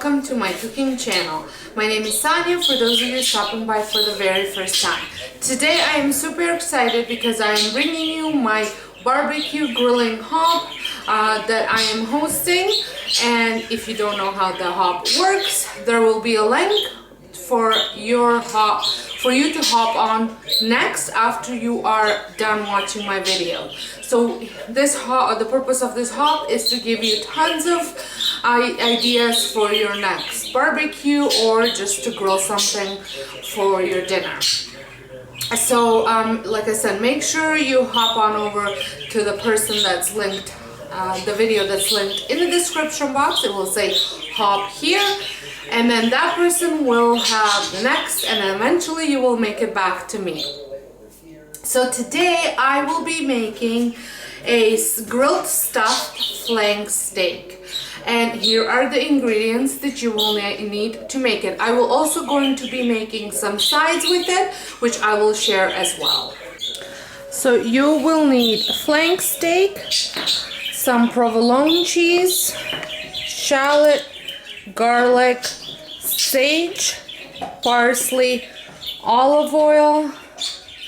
welcome to my cooking channel. My name is Sonja for those of you stopping by for the very first time. Today I am super excited because I am bringing you my barbecue grilling hop that I am hosting, and if you don't know how the hop works, there will be a link for you to hop on next after you are done watching my video. So the purpose of this hop is to give you tons of ideas for your next barbecue or just to grill something for your dinner. So like I said, make sure you hop on over to the person that's linked, the video that's linked in the description box. It will say hop here, and then that person will have next, and then eventually you will make it back to me. So today I will be making a grilled stuffed flank steak, and here are the ingredients that you will need to make it. I will also going to be making some sides with it, which I will share as well. So you will need flank steak, some provolone cheese, shallot, garlic, sage, parsley, olive oil,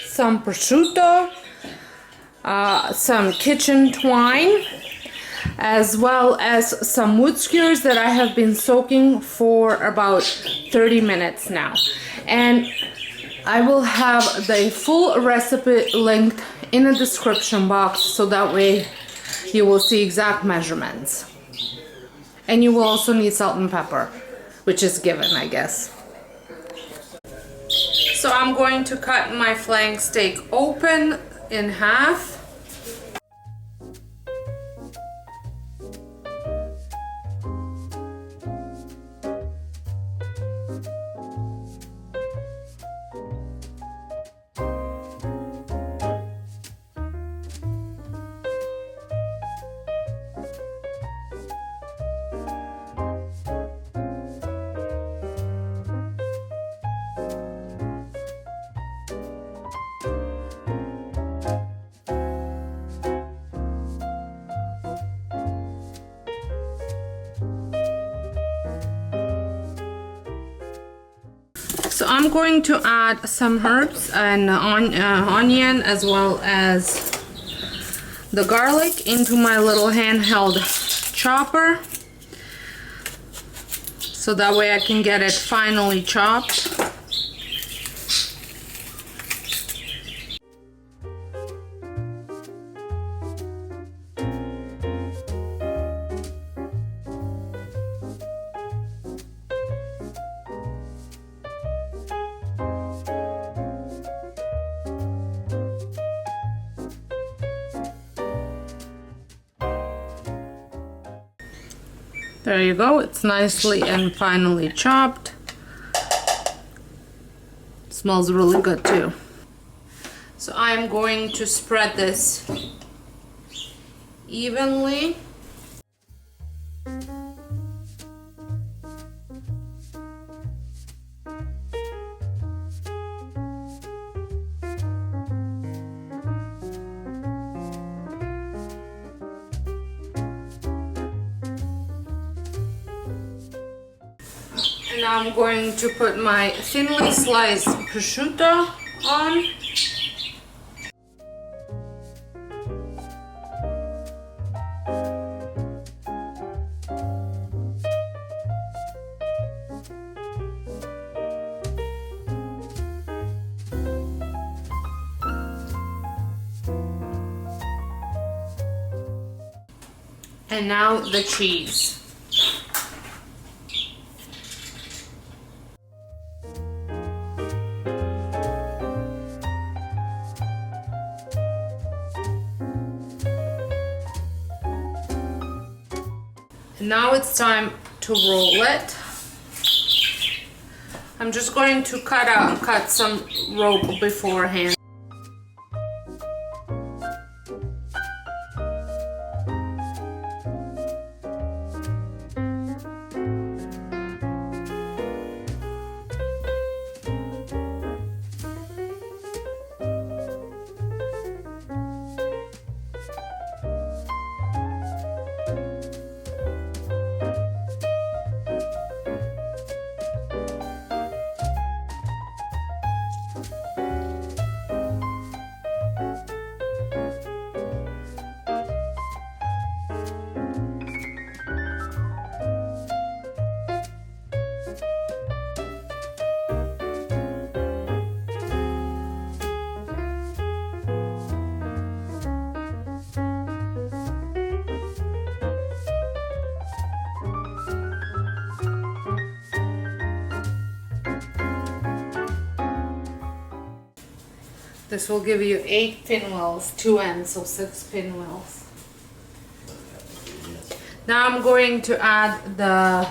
some prosciutto, some kitchen twine, as well as some wood skewers that I have been soaking for about 30 minutes now. And I will have the full recipe linked in the description box, so that way you will see exact measurements. And you will also need salt and pepper, which is given, I guess. So I'm going to cut my flank steak open in half. So I'm going to add some herbs and onion as well as the garlic into my little handheld chopper, so that way I can get it finely chopped. There you go, it's nicely and finely chopped. It smells really good too. So I'm going to spread this evenly. And now I'm going to put my thinly sliced prosciutto on. And now the cheese. Now it's time to roll it. I'm just going to cut some rope beforehand. This will give you 8 pinwheels, 2 ends, so 6 pinwheels. Now I'm going to add the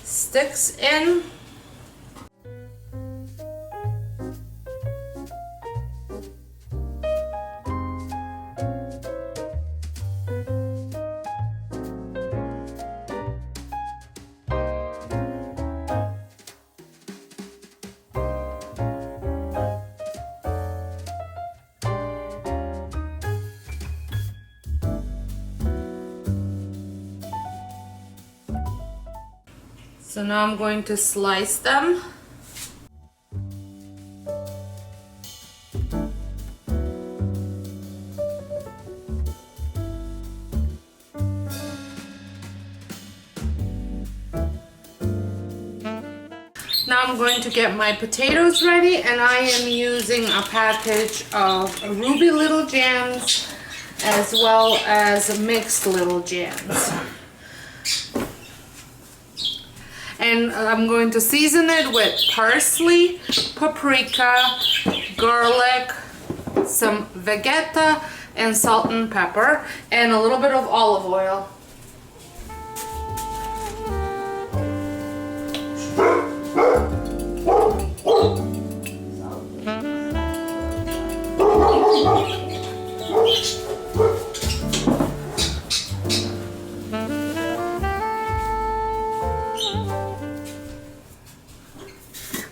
sticks in. So now I'm going to slice them. Now I'm going to get my potatoes ready, and I am using a package of Ruby Little Jams as well as mixed little jams. And I'm going to season it with parsley, paprika, garlic, some vegeta, and salt and pepper, and a little bit of olive oil.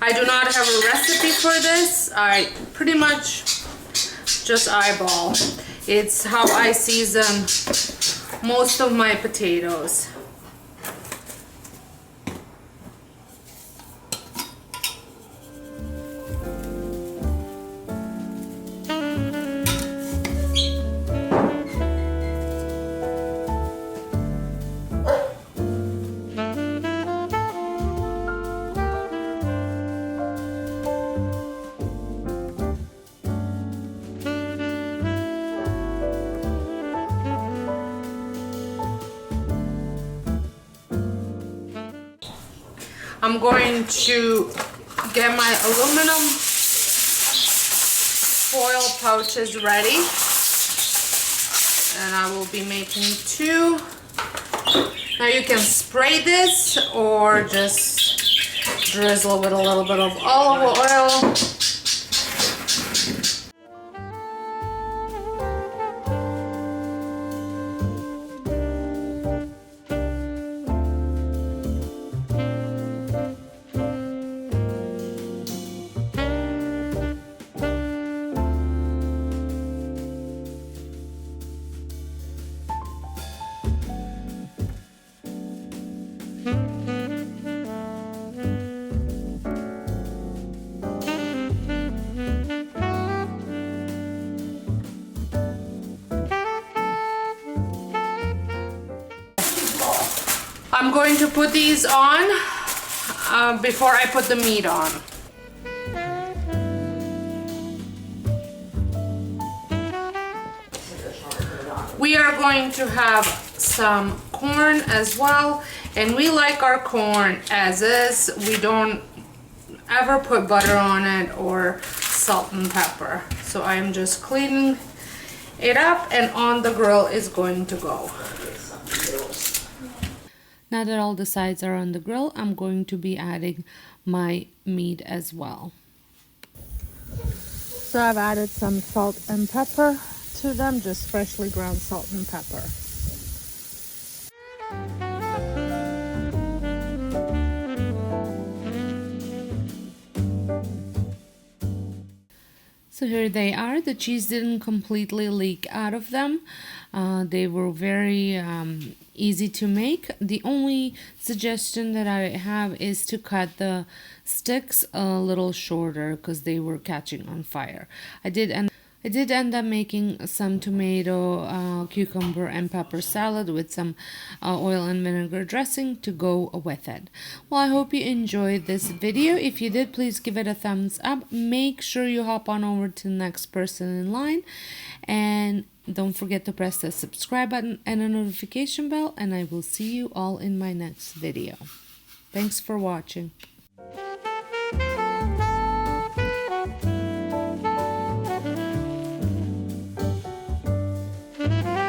I do not have a recipe for this. I pretty much just eyeball. It's how I season most of my potatoes. I'm going to get my aluminum foil pouches ready, and I will be making 2. Now you can spray this or just drizzle with a little bit of olive oil. I'm going to put these on before I put the meat on. We are going to have some corn as well, and we like our corn as is. We don't ever put butter on it or salt and pepper. So I'm just cleaning it up, and on the grill is going to go. Now that all the sides are on the grill, I'm going to be adding my meat as well. So I've added some salt and pepper to them, just freshly ground salt and pepper. So here they are. The cheese didn't completely leak out of them. They were very easy to make. The only suggestion that I have is to cut the sticks a little shorter because they were catching on fire. I did end up making some tomato, cucumber, and pepper salad with some oil and vinegar dressing to go with it. Well, I hope you enjoyed this video. If you did, please give it a thumbs up. Make sure you hop on over to the next person in line. And don't forget to press the subscribe button and a notification bell. And I will see you all in my next video. Thanks for watching.